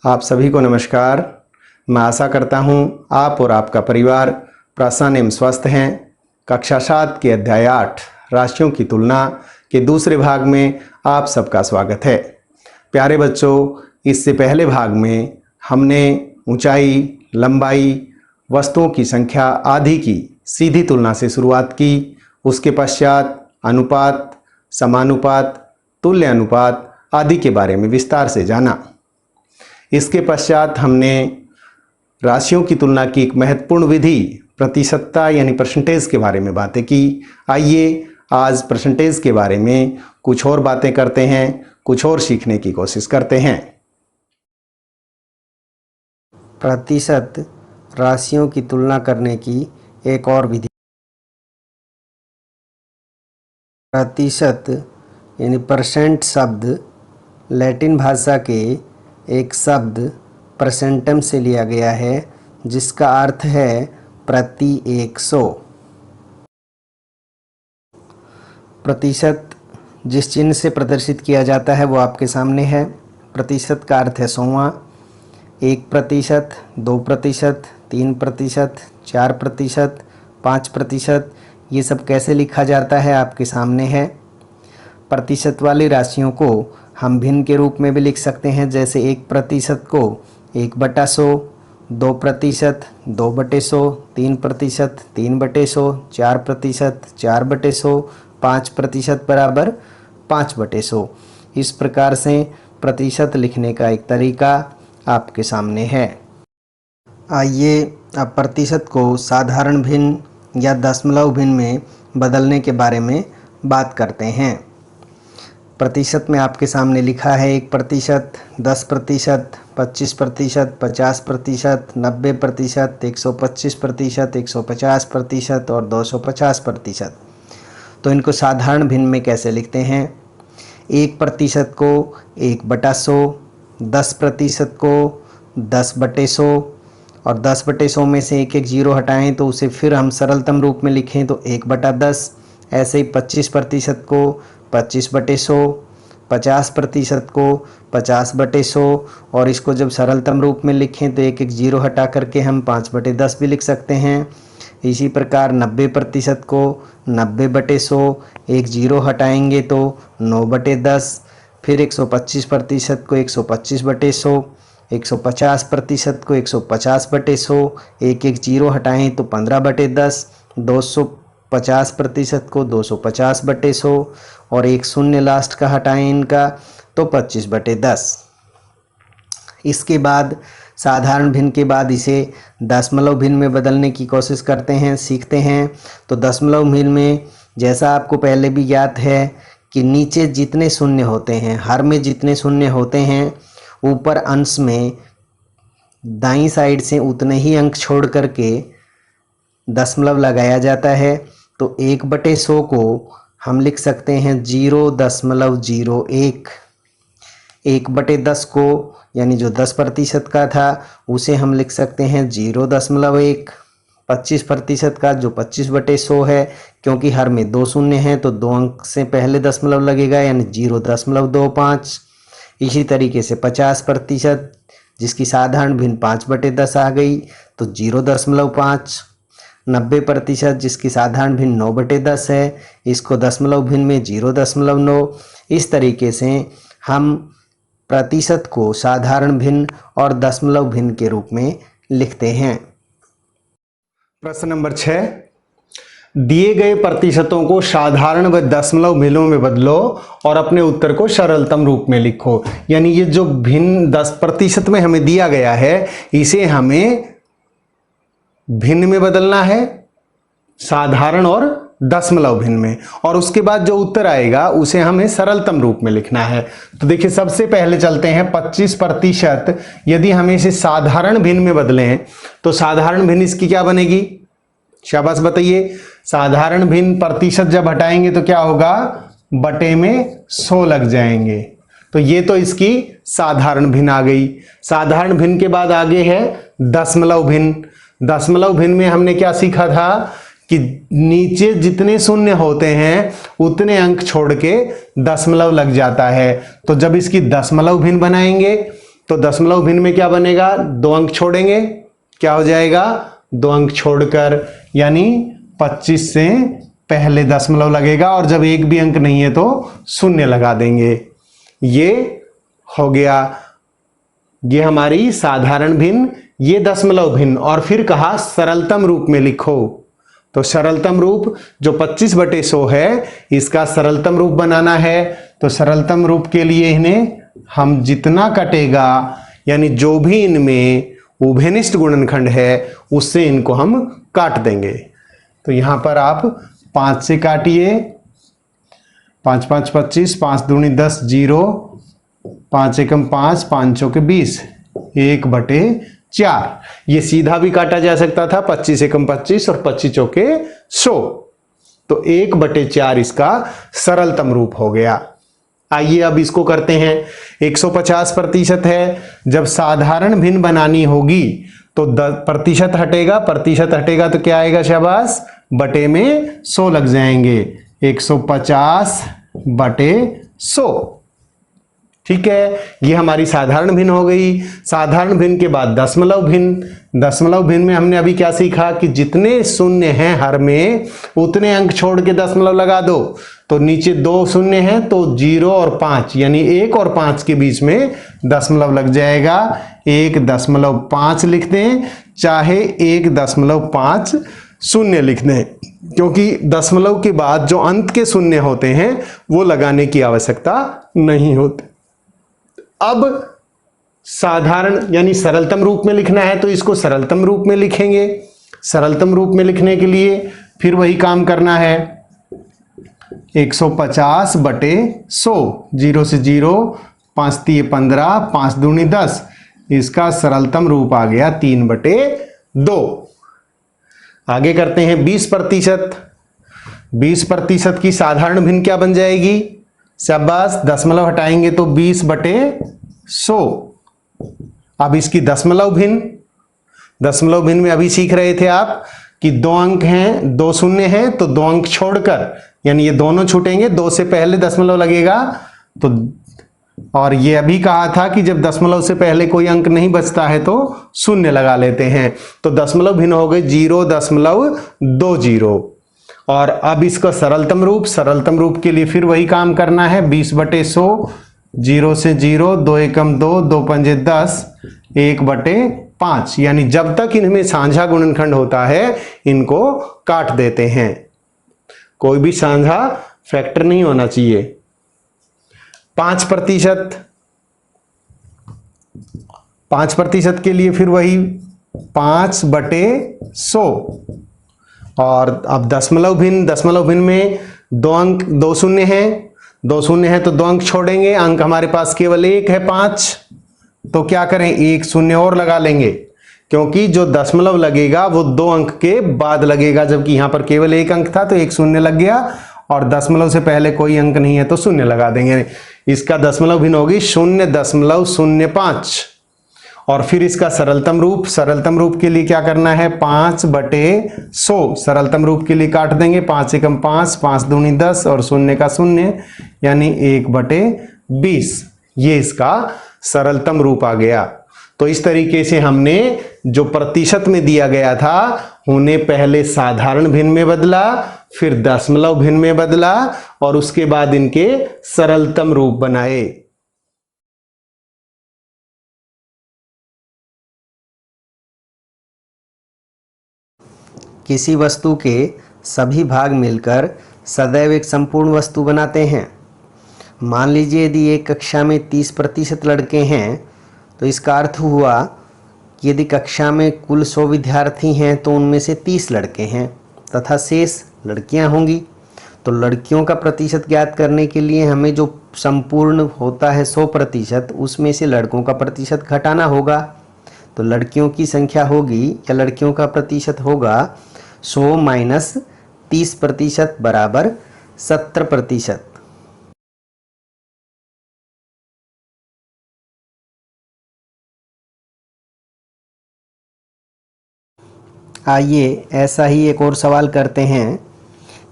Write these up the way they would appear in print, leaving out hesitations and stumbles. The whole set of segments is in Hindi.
आप सभी को नमस्कार। मैं आशा करता हूँ आप और आपका परिवार प्रसन्न एवं स्वस्थ हैं। कक्षा 7 के अध्याय 8 राशियों की तुलना के दूसरे भाग में आप सबका स्वागत है। प्यारे बच्चों, इससे पहले भाग में हमने ऊंचाई, लंबाई, वस्तुओं की संख्या आदि की सीधी तुलना से शुरुआत की। उसके पश्चात अनुपात, समानुपात, तुल्य अनुपात आदि के बारे में विस्तार से जाना। इसके पश्चात हमने राशियों की तुलना की एक महत्वपूर्ण विधि प्रतिशतता यानी परसेंटेज के बारे में बातें की। आइए आज परसेंटेज के बारे में कुछ और बातें करते हैं, कुछ और सीखने की कोशिश करते हैं। प्रतिशत राशियों की तुलना करने की एक और विधि। प्रतिशत यानी परसेंट शब्द लैटिन भाषा के एक शब्द परसेंटम से लिया गया है, जिसका अर्थ है प्रति 100। प्रतिशत जिस चिन्ह से प्रदर्शित किया जाता है वो आपके सामने है। प्रतिशत का अर्थ है 100वां, 1%, 2%, 3%, 4%, 5%। ये सब कैसे लिखा जाता है आपके सामने है। प्रतिशत वाली राशियों को हम भिन्न के रूप में भी लिख सकते हैं, जैसे 1% को 1/100, 2% 2/100, 3% 3/100, 4% 4/100, 5% बराबर 5/100। इस प्रकार से प्रतिशत लिखने का एक तरीका आपके सामने है। आइए अब प्रतिशत को साधारण भिन्न या दशमलव भिन्न में बदलने के बारे में बात करते हैं। प्रतिशत में आपके सामने लिखा है 1%, 10%, 25%, 50%, 90%, 125%, 150% और 250%। तो इनको साधारण भिन्न में कैसे लिखते हैं? 1% को 1/100, 10% को 10/100 और 10/100 में से एक जीरो हटाएं तो उसे फिर हम सरलतम रूप में लिखें तो 1/10। ऐसे ही 25% को 25/100, 50% को 50/100 और इसको जब सरलतम रूप में लिखें तो एक जीरो हटा करके हम 5/10 भी लिख सकते हैं। इसी प्रकार 90% को 90/100, एक जीरो हटाएंगे तो 9/10। फिर 125% को 125/100, 150% को 150/100, एक जीरो हटाएं तो 15/10, 250% को 250/100 और एक शून्य लास्ट का हटाएं इनका तो 25/10। इसके बाद साधारण भिन्न के बाद इसे दशमलव भिन्न में बदलने की कोशिश करते हैं, सीखते हैं। तो दशमलव भिन्न में जैसा आपको पहले भी ज्ञात है कि नीचे जितने शून्य होते हैं, हर में जितने शून्य होते हैं, ऊपर अंश में दाईं साइड से उतने ही अंक छोड़ करके दशमलव लगाया जाता है। तो 1/100 को हम लिख सकते हैं 0.01। 1/10 को यानी जो 10% का था उसे हम लिख सकते हैं 0.1। 25% का जो 25/100 है, क्योंकि हर में दो शून्य हैं तो दो अंक से पहले दशमलव लगेगा यानी 0.25। इसी तरीके से 50% जिसकी साधारण भिन्न 5/10 आ गई तो 0.5। 90% जिसकी साधारण भिन्न 9/10 है, इसको दशमलव भिन्न में 0.9। इस तरीके से हम प्रतिशत को साधारण भिन्न और दशमलव भिन्न के रूप में लिखते हैं। प्रश्न नंबर 6, दिए गए प्रतिशतों को साधारण व दशमलव भिन्नों में बदलो और अपने उत्तर को सरलतम रूप में लिखो। यानी ये जो भिन्न 10% में हमें दिया गया है, इसे हमें भिन्न में बदलना है, साधारण और दशमलव भिन्न में, और उसके बाद जो उत्तर आएगा उसे हमें सरलतम रूप में लिखना है। तो देखिए सबसे पहले चलते हैं 25%। यदि हम इसे साधारण भिन्न में बदलें तो साधारण भिन्न इसकी क्या बनेगी? शाबाश बताइए। साधारण भिन्न प्रतिशत जब हटाएंगे तो क्या होगा? बटे में 100 लग जाएंगे। तो ये तो इसकी साधारण भिन्न आ गई। साधारण भिन्न के बाद आगे है दशमलव भिन्न। दशमलव भिन्न में हमने क्या सीखा था कि नीचे जितने शून्य होते हैं उतने अंक छोड़ के दशमलव लग जाता है। तो जब इसकी दशमलव भिन्न बनाएंगे तो दशमलव भिन्न में क्या बनेगा, 2 अंक छोड़ेंगे, क्या हो जाएगा, 2 अंक छोड़कर, यानी 25 से पहले दशमलव लगेगा और जब एक भी अंक नहीं है तो शून्य लगा देंगे। ये हो गया, ये हमारी साधारण भिन्न, ये दशमलव भिन्न। और फिर कहा सरलतम रूप में लिखो। तो सरलतम रूप जो 25/100 है, इसका सरलतम रूप बनाना है। तो सरलतम रूप के लिए इन्हें हम जितना कटेगा, यानी जो भी इनमें उभयनिष्ठ गुणनखंड है उससे इनको हम काट देंगे। तो यहां पर आप 5 से काटिए, 5 5 25, 5 दूनी 10, 0, 5 एकम 5, 5 चौके 20, 1/4। ये सीधा भी काटा जा सकता था, 25 एकम 25 और 25 चौके 100। तो 1/4 इसका सरलतम रूप हो गया। आइए अब इसको करते हैं। 150% है, जब साधारण भिन्न बनानी होगी तो प्रतिशत हटेगा, प्रतिशत हटेगा तो क्या आएगा, शाबाश, बटे में 100 लग जाएंगे, 150/100। ठीक है, ये हमारी साधारण भिन्न हो गई। साधारण भिन्न के बाद दशमलव भिन्न। दशमलव भिन्न में हमने अभी क्या सीखा कि जितने शून्य हैं हर में उतने अंक छोड़ के दशमलव लगा दो। तो नीचे 2 शून्य हैं तो 0 और 5, यानी 1 और 5 के बीच में दशमलव लग जाएगा, 1.5 लिख दें, चाहे 1.5 शून्य लिख दें, क्योंकि दशमलव के बाद जो अंत के शून्य होते हैं वो लगाने की आवश्यकता नहीं होती। अब साधारण यानी सरलतम रूप में लिखना है तो इसको सरलतम रूप में लिखेंगे। सरलतम रूप में लिखने के लिए फिर वही काम करना है, 150/100, 0 से 0, 5 तिये 15, 5 दूनी 10, इसका सरलतम रूप आ गया 3/2। आगे करते हैं 20%। 20% की साधारण भिन्न क्या बन जाएगी, शाबाश, दशमलव हटाएंगे तो 20/100। अब इसकी दशमलव भिन्न, दशमलव भिन्न में अभी सीख रहे थे आप कि 2 अंक हैं, 2 शून्य हैं, तो 2 अंक छोड़कर, यानी ये दोनों छूटेंगे, 2 से पहले दशमलव लगेगा। तो और ये अभी कहा था कि जब दशमलव से पहले कोई अंक नहीं बचता है तो शून्य लगा लेते हैं। तो दशमलव भिन्न हो गए 0.20। और अब इसका सरलतम रूप, सरलतम रूप के लिए फिर वही काम करना है, 20/100, 0 से 0, 2 एकम 2, 2 पंजे 10, 1/5, यानी जब तक इनमें साझा गुणनखंड होता है इनको काट देते हैं। कोई भी साझा फैक्टर नहीं होना चाहिए। 5%, 5% के लिए फिर वही 5/100। और अब दशमलव भिन्न, दशमलव भिन्न में 2 अंक, 2 शून्य हैं, 2 शून्य हैं तो 2 अंक छोड़ेंगे, अंक हमारे पास केवल 1 है, 5, तो क्या करें, 1 शून्य और लगा लेंगे, क्योंकि जो दशमलव लगेगा वो 2 अंक के बाद लगेगा, जबकि यहां पर केवल 1 अंक था तो 1 शून्य लग गया, और दशमलव से पहले कोई अंक नहीं है तो शून्य लगा देंगे। इसका दशमलव भिन्न होगी 0.05। और फिर इसका सरलतम रूप, सरलतम रूप के लिए क्या करना है, 5/100। सरलतम रूप के लिए काट देंगे, 5 एकम 5, 5 दूनी 10 और शून्य का शून्य, यानी 1/20। ये इसका सरलतम रूप आ गया। तो इस तरीके से हमने जो प्रतिशत में दिया गया था उन्हें पहले साधारण भिन्न में बदला, फिर दशमलव भिन्न में बदला, और उसके बाद इनके सरलतम रूप बनाए। किसी वस्तु के सभी भाग मिलकर सदैव एक संपूर्ण वस्तु बनाते हैं। मान लीजिए यदि एक कक्षा में 30% लड़के हैं तो इसका अर्थ हुआ कि यदि कक्षा में कुल 100 विद्यार्थी हैं तो उनमें से 30 लड़के हैं तथा शेष लड़कियां होंगी। तो लड़कियों का प्रतिशत ज्ञात करने के लिए हमें जो संपूर्ण होता है 100%, उसमें से लड़कों का प्रतिशत घटाना होगा। तो लड़कियों की संख्या होगी या लड़कियों का प्रतिशत होगा 100 माइनस 30% बराबर 70%। आइए ऐसा ही एक और सवाल करते हैं।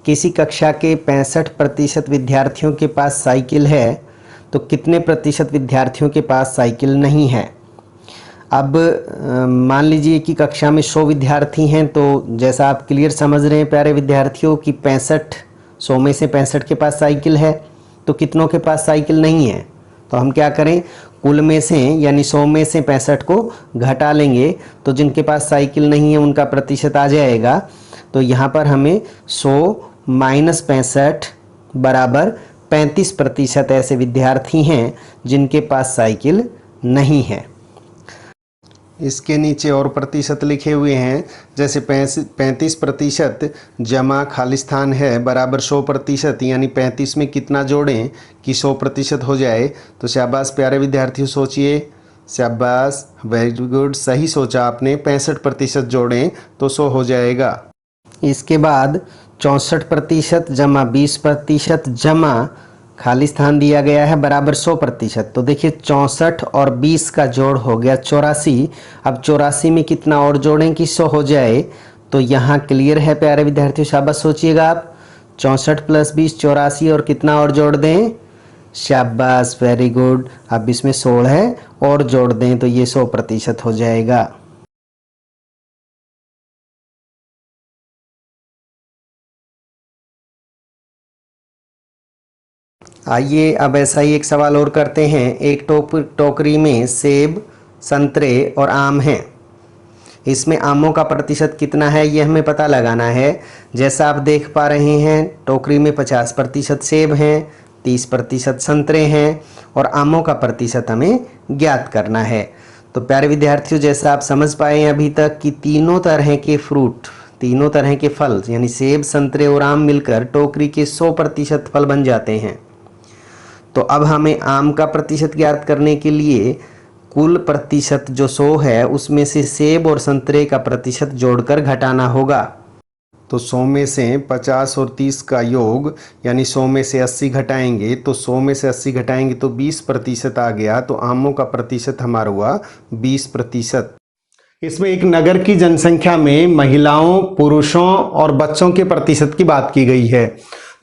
किसी कक्षा के 65% विद्यार्थियों के पास साइकिल है तो कितने प्रतिशत विद्यार्थियों के पास साइकिल नहीं है। अब मान लीजिए कि कक्षा में 100 विद्यार्थी हैं, तो जैसा आप क्लियर समझ रहे हैं प्यारे विद्यार्थियों कि 100 में से 65 के पास साइकिल है, तो कितनों के पास साइकिल नहीं है। तो हम क्या करें, कुल में से यानी 100 में से 65 को घटा लेंगे, तो जिनके पास साइकिल नहीं है उनका प्रतिशत आ जाएगा। तो यहाँ पर हमें 100 माइनस 65 बराबर 35% ऐसे विद्यार्थी हैं जिनके पास साइकिल नहीं है। इसके नीचे और प्रतिशत लिखे हुए हैं, जैसे 35% जमा खाली स्थान है बराबर 100%, यानी 35 में कितना जोड़ें कि 100% हो जाए। तो शाबाश प्यारे विद्यार्थियों, सोचिए, शाबाश, वेरी गुड, सही सोचा आपने। 65% जोड़ें तो 100 हो जाएगा। इसके बाद 64% जमा 20% जमा खाली स्थान दिया गया है बराबर 100%। तो देखिए 64 और 20 का जोड़ हो गया 84। अब 84 में कितना और जोड़ें कि 100 हो जाए। तो यहाँ क्लियर है प्यारे विद्यार्थियों, शाबाश सोचिएगा आप। 64 + 20 84, और कितना और जोड़ दें, शाबाश, वेरी गुड। अब इसमें 16 और जोड़ दें तो ये 100% हो जाएगा। आइए अब ऐसा ही एक सवाल और करते हैं। एक टोकरी में सेब, संतरे और आम हैं। इसमें आमों का प्रतिशत कितना है ये हमें पता लगाना है। जैसा आप देख पा रहे हैं, टोकरी में 50% सेब हैं, 30% संतरे हैं और आमों का प्रतिशत हमें ज्ञात करना है। तो प्यारे विद्यार्थियों, जैसा आप समझ पाए हैं अभी तक कि तीनों तरह के फ्रूट, तीनों तरह के फल यानी सेब, संतरे और आम मिलकर टोकरी के 100% फल बन जाते हैं। तो अब हमें आम का प्रतिशत ज्ञात करने के लिए कुल प्रतिशत जो 100 है उसमें से सेब और संतरे का प्रतिशत जोड़कर घटाना होगा। तो 100 में से 50 और 30 का योग यानी 100 में से 80 घटाएंगे, तो 100 में से 80 घटाएंगे तो 20% आ गया। तो आमों का प्रतिशत हमारा हुआ 20%। इसमें एक नगर की जनसंख्या में महिलाओं, पुरुषों और बच्चों के प्रतिशत की बात की गई है।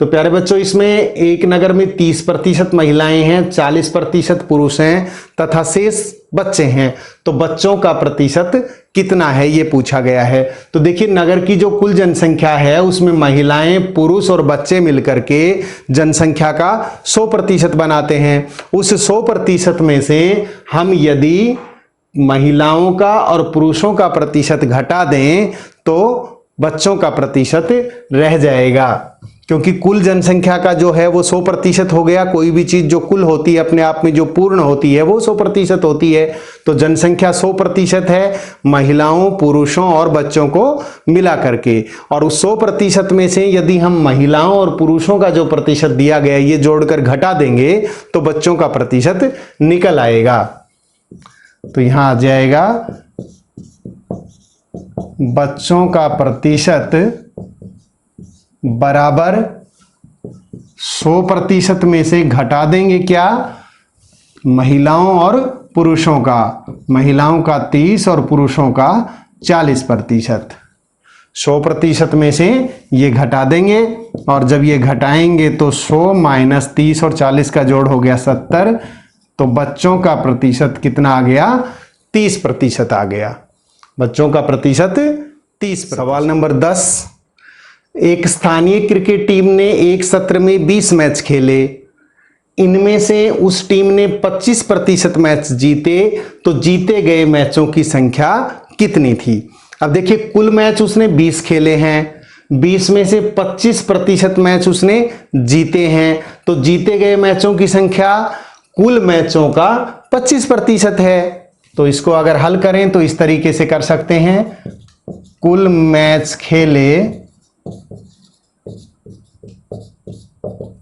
तो प्यारे बच्चों, इसमें एक नगर में 30% महिलाएं हैं, 40% पुरुष हैं तथा शेष बच्चे हैं। तो बच्चों का प्रतिशत कितना है ये पूछा गया है। तो देखिए, नगर की जो कुल जनसंख्या है उसमें महिलाएं, पुरुष और बच्चे मिलकर के जनसंख्या का 100% बनाते हैं। उस 100% में से हम यदि महिलाओं का और पुरुषों का प्रतिशत घटा दें तो बच्चों का प्रतिशत रह जाएगा, क्योंकि कुल जनसंख्या का जो है वो 100% हो गया। कोई भी चीज जो कुल होती है अपने आप में जो पूर्ण होती है वो 100% होती है। तो जनसंख्या 100% है महिलाओं, पुरुषों और बच्चों को मिला करके। और उस 100% में से यदि हम महिलाओं और पुरुषों का जो प्रतिशत दिया गया ये जोड़कर घटा देंगे तो बच्चों का प्रतिशत निकल आएगा। तो यहां आ जाएगा बच्चों का प्रतिशत बराबर 100% में से घटा देंगे क्या, महिलाओं और पुरुषों का। महिलाओं का 30 और पुरुषों का 40%। 100% में से ये घटा देंगे और जब ये घटाएंगे तो 100 माइनस 30 और 40 का जोड़ हो गया 70। तो बच्चों का प्रतिशत कितना आ गया, 30% आ गया। बच्चों का प्रतिशत 30%। सवाल नंबर 10, एक स्थानीय क्रिकेट टीम ने एक सत्र में 20 मैच खेले। इनमें से उस टीम ने 25% मैच जीते, तो जीते गए मैचों की संख्या कितनी थी। अब देखिए, कुल मैच उसने 20 खेले हैं, 20 में से 25% मैच उसने जीते हैं, तो जीते गए मैचों की संख्या कुल मैचों का 25% है। तो इसको अगर हल करें तो इस तरीके से कर सकते हैं, कुल मैच खेले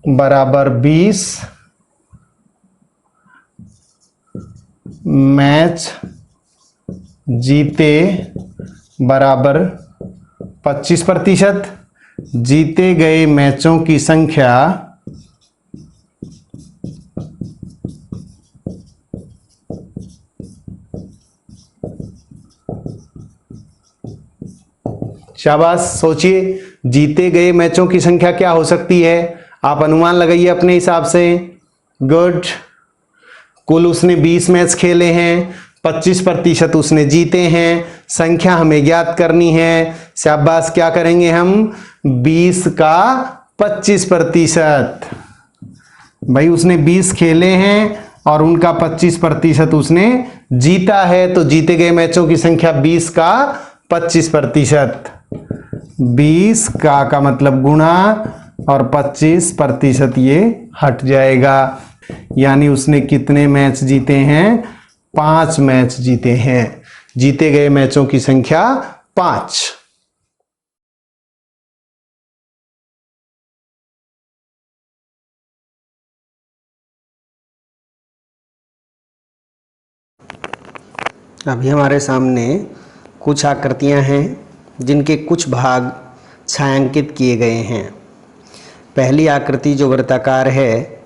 बराबर 20 मैच जीते बराबर 25%। जीते गए मैचों की संख्या शाबाश, सोचिए जीते गए मैचों की संख्या क्या हो सकती है, आप अनुमान लगाइए अपने हिसाब से। गुड। कुल उसने 20 मैच खेले हैं 25% उसने जीते हैं। संख्या हमें ज्ञात करनी है। शाबाश, क्या करेंगे हम? 20 का 25%। भाई उसने 20 खेले हैं और उनका 25% उसने जीता है, तो जीते गए मैचों की संख्या 20 का 25%। 20 का मतलब गुणा और 25% ये हट जाएगा। यानी उसने कितने मैच जीते हैं? 5 मैच जीते हैं। जीते गए मैचों की संख्या 5। अभी हमारे सामने कुछ आकृतियां हैं जिनके कुछ भाग छायांकित किए गए हैं। पहली आकृति जो वृत्ताकार है,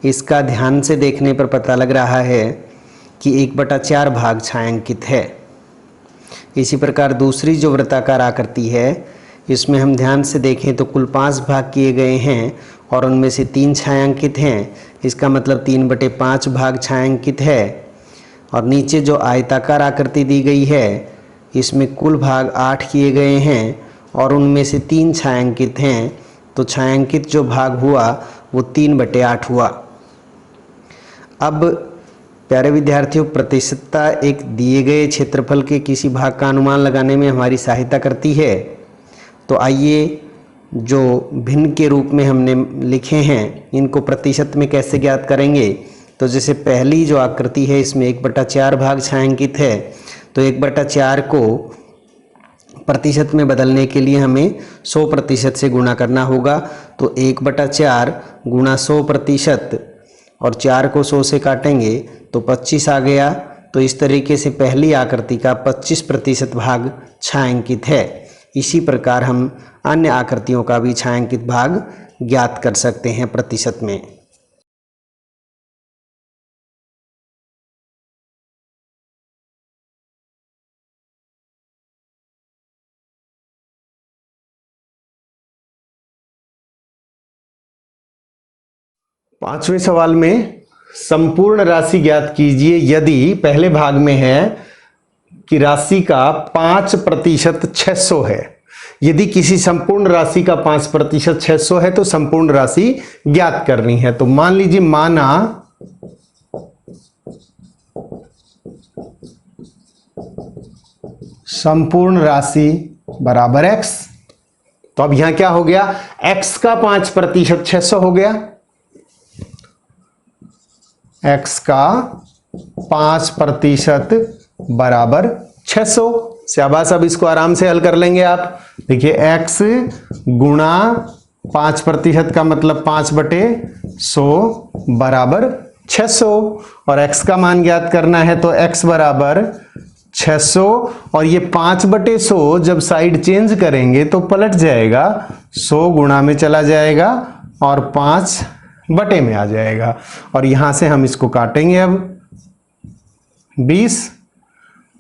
इसका ध्यान से देखने पर पता लग रहा है कि 1/4 भाग छायांकित है। इसी प्रकार दूसरी जो वृत्ताकार आकृति है, इसमें हम ध्यान से देखें तो कुल 5 भाग किए गए हैं और उनमें से 3 छायांकित हैं। इसका मतलब 3/5 भाग छायांकित है। और नीचे जो आयताकार आकृति दी गई है, इसमें कुल भाग 8 किए गए हैं और उनमें से 3 छायांकित हैं। तो छायांकित जो भाग हुआ वो 3/8 हुआ। अब प्यारे विद्यार्थियों, प्रतिशतता एक दिए गए क्षेत्रफल के किसी भाग का अनुमान लगाने में हमारी सहायता करती है। तो आइए, जो भिन्न के रूप में हमने लिखे हैं, इनको प्रतिशत में कैसे ज्ञात करेंगे। तो जैसे पहली जो आकृति है, इसमें 1/4 भाग छायांकित है, तो 1/4 को प्रतिशत में बदलने के लिए हमें 100% से गुणा करना होगा। तो 1/4 गुणा 100% और 4 को 100 से काटेंगे तो 25 आ गया। तो इस तरीके से पहली आकृति का 25% भाग छायांकित है। इसी प्रकार हम अन्य आकृतियों का भी छायांकित भाग ज्ञात कर सकते हैं प्रतिशत में। पांचवें सवाल में संपूर्ण राशि ज्ञात कीजिए यदि पहले भाग में है कि राशि का 5% 600 है। यदि किसी संपूर्ण राशि का 5% 600 है तो संपूर्ण राशि ज्ञात करनी है। तो मान लीजिए, माना संपूर्ण राशि बराबर x। तो अब यहां क्या हो गया? x का 5% 600 हो गया। x का 5% बराबर 600। शाबाश, अब इसको आराम से हल कर लेंगे आप। देखिए, x गुणा 5% का मतलब 5/100 बराबर 600 और x का मान ज्ञात करना है। तो x बराबर 600 और ये 5/100 जब साइड चेंज करेंगे तो पलट जाएगा, 100 गुणा में चला जाएगा और 5 बटे में आ जाएगा। और यहां से हम इसको काटेंगे अब 20।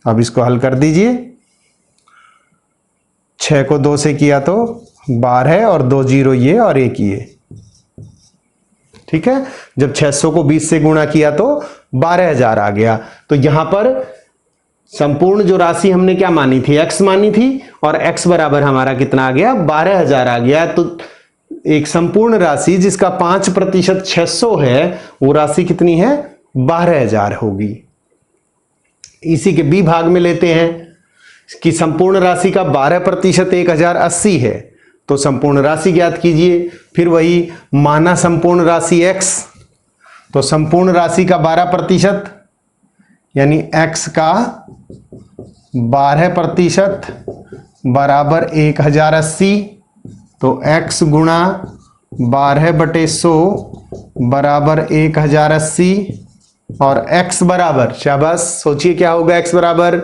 अब इसको हल कर दीजिए। 6 को 2 से किया तो 12 और 2 0 ये और 1 ये। ठीक है, जब 600 को 20 से गुणा किया तो 12,000 आ गया। तो यहां पर संपूर्ण जो राशि हमने क्या मानी थी? x मानी थी और x बराबर हमारा कितना आ गया? 12,000 आ गया। तो एक संपूर्ण राशि जिसका 5% 600 है, वो राशि कितनी है? 12,000 होगी। इसी के बी भाग में लेते हैं कि संपूर्ण राशि का 12% 1080 है। तो संपूर्ण राशि ज्ञात कीजिए। फिर वही माना संपूर्ण राशि x, तो संपूर्ण राशि का 12% यानी x का 12% बराबर 1080। तो x गुणा 12/100 बराबर 1080 और x बराबर, शाबाश, सोचिए क्या होगा x बराबर?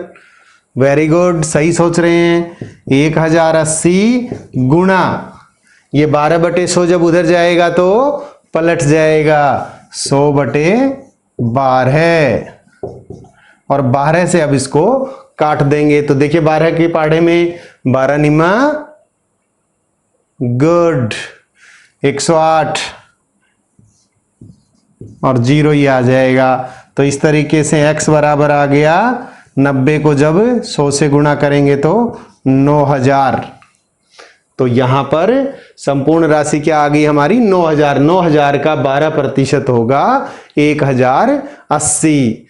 वेरी गुड, सही सोच रहे हैं। 1080 गुणा ये 12/100 जब उधर जाएगा तो पलट जाएगा 100/12 और 12 से अब इसको काट देंगे। तो देखिए, 12 के पहाड़े में 12 निमा गुड 108 और 0 ही आ जाएगा। तो इस तरीके से x बराबर आ गया 90 को जब 100 से गुणा करेंगे तो 9000। तो यहां पर संपूर्ण राशि क्या आ गई हमारी 9000। 9000 का 12% होगा 1080।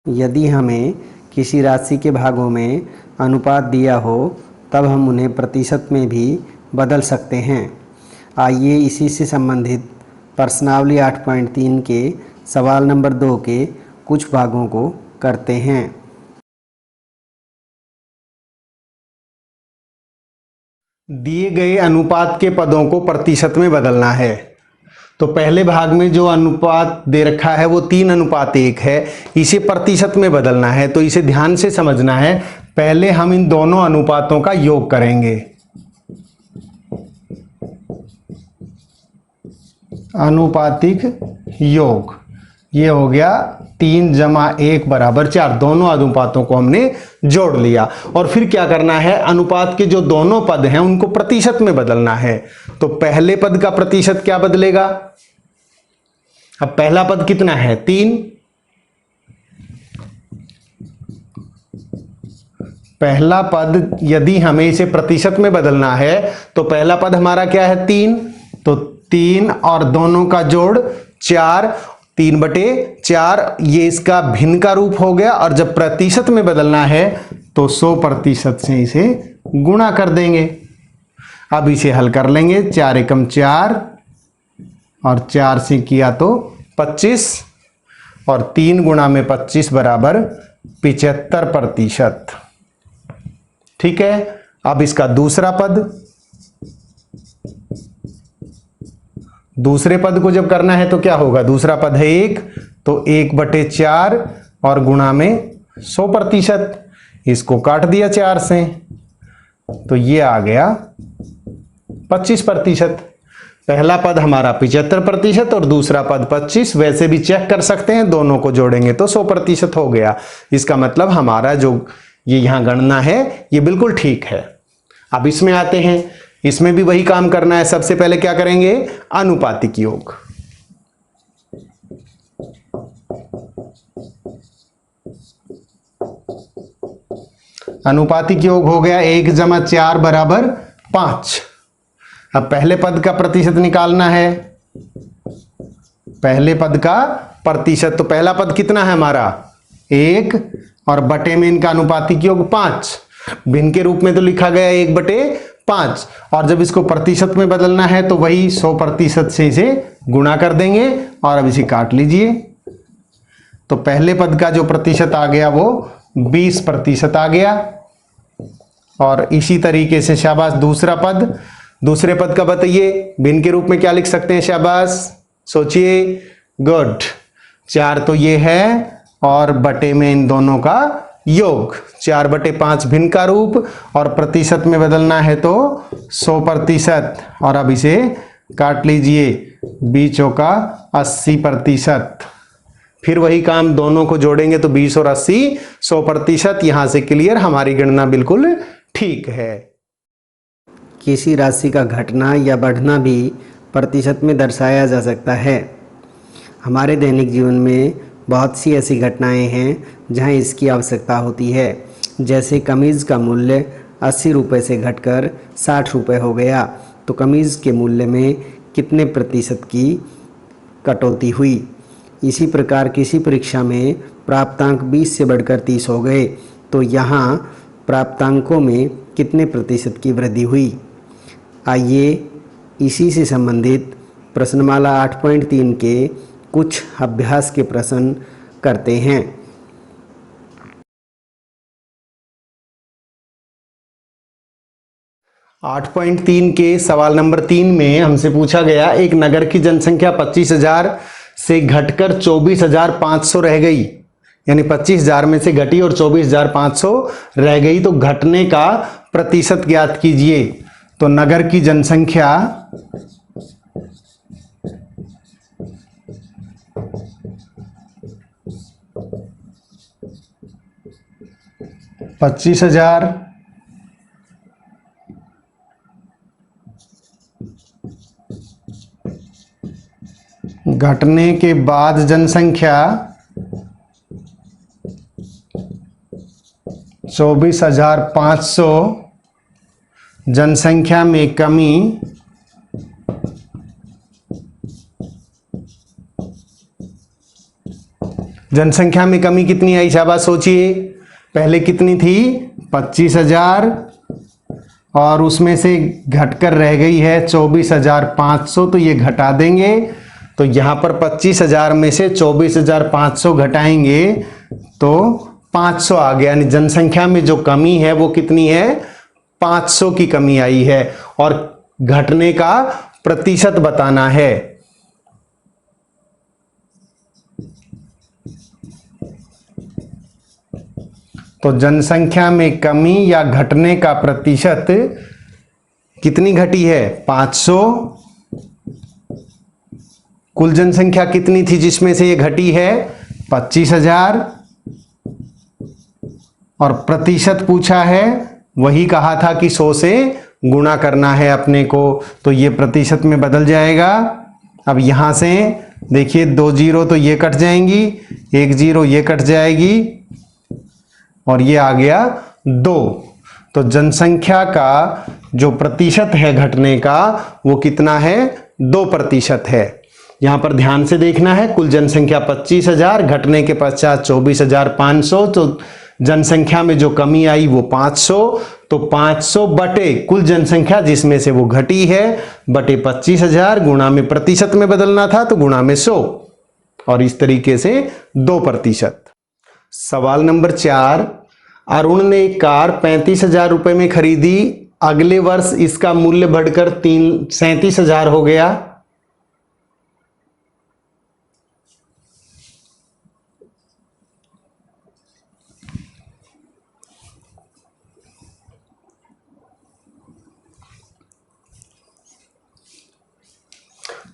यदि हमें किसी राशि के भागों में अनुपात दिया हो तब हम उन्हें प्रतिशत में भी बदल सकते हैं। आइए इसी से संबंधित प्रश्नावली 8.3 के सवाल नंबर 2 के कुछ भागों को करते हैं। दिए गए अनुपात के पदों को प्रतिशत में बदलना है। तो पहले भाग में जो अनुपात दे रखा है वो 3:1 है, इसे प्रतिशत में बदलना है। तो इसे ध्यान से समझना है। पहले हम इन दोनों अनुपातों का योग करेंगे। अनुपातिक योग, ये हो गया 3 + 1 = 4। दोनों अनुपातों को हमने जोड़ लिया और फिर क्या करना है, अनुपात के जो दोनों पद हैं उनको प्रतिशत में बदलना है। तो पहले पद का प्रतिशत क्या बदलेगा। अब पहला पद कितना है 3, पहला पद यदि हमें इसे प्रतिशत में बदलना है तो पहला पद हमारा क्या है 3, तो 3 और दोनों का जोड़ 4, 3/4 ये इसका भिन्न का रूप हो गया। और जब प्रतिशत में बदलना है तो 100% से इसे गुणा कर देंगे। अब इसे हल कर लेंगे। 4 एकम 4 और 4 से किया तो 25 और 3 गुणा में 25 बराबर 75%। ठीक है। अब इसका दूसरा पद, दूसरे पद को जब करना है तो क्या होगा, दूसरा पद है 1, तो 1/4 और गुणा में 100%। इसको काट दिया 4 से तो ये आ गया 25%। पहला पद हमारा 75% और दूसरा पद 25। वैसे भी चेक कर सकते हैं, दोनों को जोड़ेंगे तो 100% हो गया। इसका मतलब हमारा जो ये यहां गणना है ये बिल्कुल ठीक है। अब इसमें आते हैं, इसमें भी वही काम करना है। सबसे पहले क्या करेंगे, अनुपातिक योग। अनुपातिक योग हो गया 1 + 4 = 5। अब पहले पद का प्रतिशत निकालना है। पहले पद का प्रतिशत, तो पहला पद कितना है हमारा 1 और बटे में इनका अनुपातिक योग 5। भिन्न के रूप में तो लिखा गया 1/5 और जब इसको प्रतिशत में बदलना है तो वही 100% से इसे गुणा कर देंगे। और अब इसे काट लीजिए। तो पहले पद का जो प्रतिशत आ गया वो 20% आ गया। और इसी तरीके से शाबाश दूसरा पद, दूसरे पद का बताइए भिन्न के रूप में क्या लिख सकते हैं, शाबाश सोचिए, गुड। 4 तो ये है और बटे में इन दोनों का योग, 4/5 भिन्न का रूप और प्रतिशत में बदलना है तो 100%। और अब इसे काट लीजिए, 20 का 80%। फिर वही काम, दोनों को जोड़ेंगे तो 20 और 80 100%। यहां से क्लियर, हमारी गणना बिल्कुल ठीक है। किसी राशि का घटना या बढ़ना भी प्रतिशत में दर्शाया जा सकता है। हमारे दैनिक जीवन में बहुत सी ऐसी घटनाएं हैं जहां इसकी आवश्यकता होती है। जैसे कमीज़ का मूल्य 80 रुपये से घटकर 60 रुपये हो गया, तो कमीज़ के मूल्य में कितने प्रतिशत की कटौती हुई। इसी प्रकार किसी परीक्षा में प्राप्तांक 20 से बढ़कर 30 हो गए, तो यहाँ प्राप्तांकों में कितने प्रतिशत की वृद्धि हुई। आइए इसी से संबंधित प्रश्नमाला 8.3 के कुछ अभ्यास के प्रश्न करते हैं। आठ 8.3 के सवाल नंबर 3 में हमसे पूछा गया, एक नगर की जनसंख्या 25,000 से घटकर 24,500 रह गई, यानी 25,000 में से घटी और 24,500 रह गई, तो घटने का प्रतिशत ज्ञात कीजिए। तो नगर की जनसंख्या 25,000 + घटने के बाद जनसंख्या 24,500, जनसंख्या में कमी कितनी आई शाबाश सोचिए। पहले कितनी थी 25,000 और उसमें से घटकर रह गई है 24,500, तो ये घटा देंगे। तो यहाँ पर 25,000 में से 24,500 घटाएंगे तो 500 आ गया, यानी जनसंख्या में जो कमी है वो कितनी है 500 की कमी आई है और घटने का प्रतिशत बताना है। तो जनसंख्या में कमी या घटने का प्रतिशत कितनी घटी है 500। कुल जनसंख्या कितनी थी जिसमें से ये घटी है 25,000 और प्रतिशत पूछा है, वही कहा था कि 100 से गुणा करना है अपने को, तो ये प्रतिशत में बदल जाएगा। अब यहां से देखिए 2 जीरो तो ये कट जाएंगी, 1 जीरो ये कट जाएगी और ये आ गया 2। तो जनसंख्या का जो प्रतिशत है घटने का वो कितना है 2% है। यहां पर ध्यान से देखना है, कुल जनसंख्या 25,000, घटने के पश्चात 24,500, तो जनसंख्या में जो कमी आई वो 500, तो 500 बटे कुल जनसंख्या जिसमें से वो घटी है बटे 25,000, गुणा में प्रतिशत में बदलना था तो गुणा में 100 और इस तरीके से 2%। सवाल नंबर 4, अरुण ने एक कार 35,000 रुपए में खरीदी, अगले वर्ष इसका मूल्य बढ़कर 37,000 हो गया।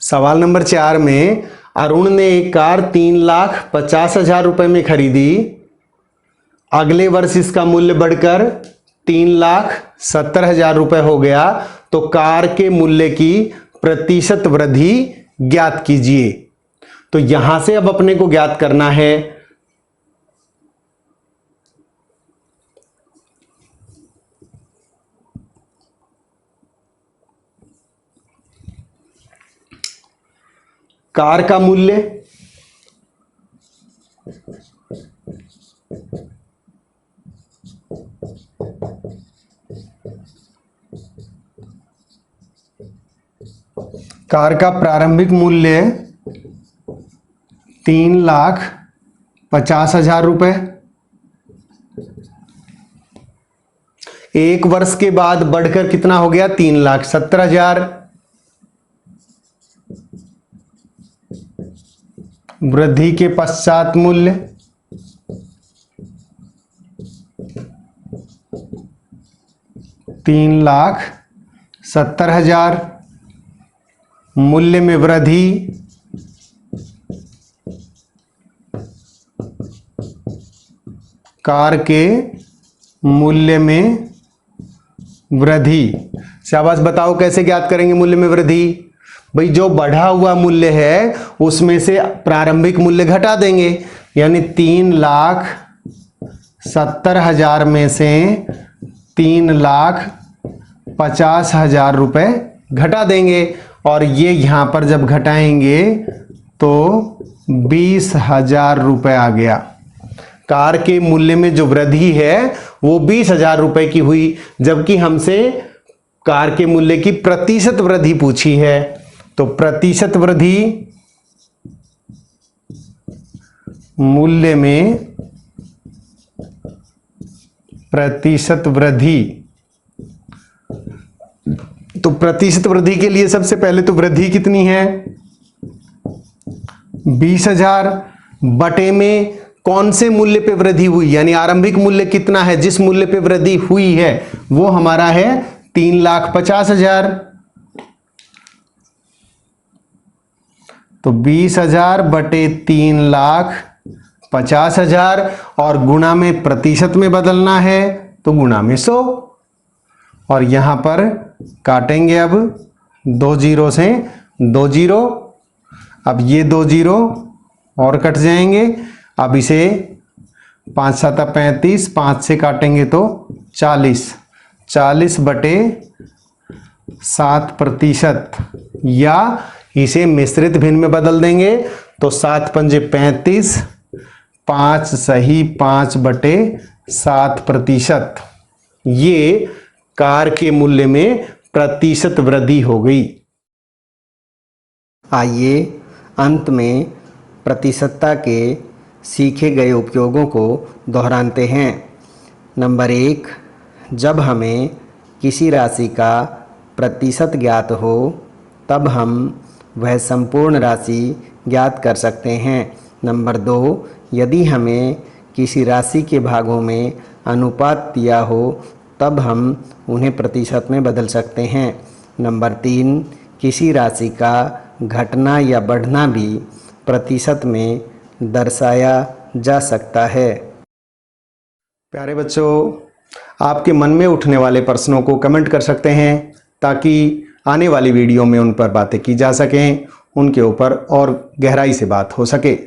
सवाल नंबर 4 में अरुण ने एक कार 3,50,000 रुपए में खरीदी, अगले वर्ष इसका मूल्य बढ़कर 3,70,000 रुपए हो गया, तो कार के मूल्य की प्रतिशत वृद्धि ज्ञात कीजिए। तो यहां से अब अपने को ज्ञात करना है कार का मूल्य, कार का प्रारंभिक मूल्य 3,50,000 रुपए, एक वर्ष के बाद बढ़कर कितना हो गया 3,70,000, वृद्धि के पश्चात मूल्य 3,70,000, मूल्य में वृद्धि कार के मूल्य में वृद्धि। शाबाश, बताओ कैसे ज्ञात करेंगे मूल्य में वृद्धि। भाई जो बढ़ा हुआ मूल्य है उसमें से प्रारंभिक मूल्य घटा देंगे, यानी 3,70,000 में से 3,50,000 रुपए घटा देंगे और ये यहां पर जब घटाएंगे तो 20,000 रुपए आ गया। कार के मूल्य में जो वृद्धि है वो 20,000 रुपए की हुई, जबकि हमसे कार के मूल्य की प्रतिशत वृद्धि पूछी है। तो प्रतिशत वृद्धि मूल्य में प्रतिशत वृद्धि, तो प्रतिशत वृद्धि के लिए सबसे पहले तो वृद्धि कितनी है 20,000 बटे में कौन से मूल्य पे वृद्धि हुई, यानी आरंभिक मूल्य कितना है, जिस मूल्य पे वृद्धि हुई है वो हमारा है 3,50,000। तो 20,000 बटे 3,50,000 और गुणा में प्रतिशत में बदलना है तो गुणा में 100 और यहां पर काटेंगे अब 2 जीरो से 2 जीरो। अब ये 2 जीरो और कट जाएंगे। अब इसे 5 7 35, 5 से काटेंगे तो 40, 40/7%, या इसे मिश्रित भिन्न में बदल देंगे तो 7 पंजे 35, 5 सही 5/7%। ये कार के मूल्य में प्रतिशत वृद्धि हो गई। आइए अंत में प्रतिशतता के सीखे गए उपयोगों को दोहराते हैं। नंबर 1, जब हमें किसी राशि का प्रतिशत ज्ञात हो तब हम वह संपूर्ण राशि ज्ञात कर सकते हैं। नंबर 2, यदि हमें किसी राशि के भागों में अनुपात दिया हो तब हम उन्हें प्रतिशत में बदल सकते हैं। नंबर 3, किसी राशि का घटना या बढ़ना भी प्रतिशत में दर्शाया जा सकता है। प्यारे बच्चों, आपके मन में उठने वाले प्रश्नों को कमेंट कर सकते हैं ताकि आने वाली वीडियो में उन पर बातें की जा सकें, उनके ऊपर और गहराई से बात हो सके।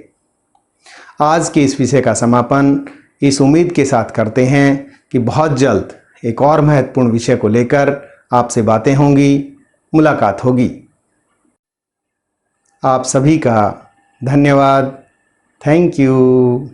आज के इस विषय का समापन इस उम्मीद के साथ करते हैं कि बहुत जल्द एक और महत्वपूर्ण विषय को लेकर आपसे बातें होंगी, मुलाकात होगी। आप सभी का धन्यवाद। Thank you.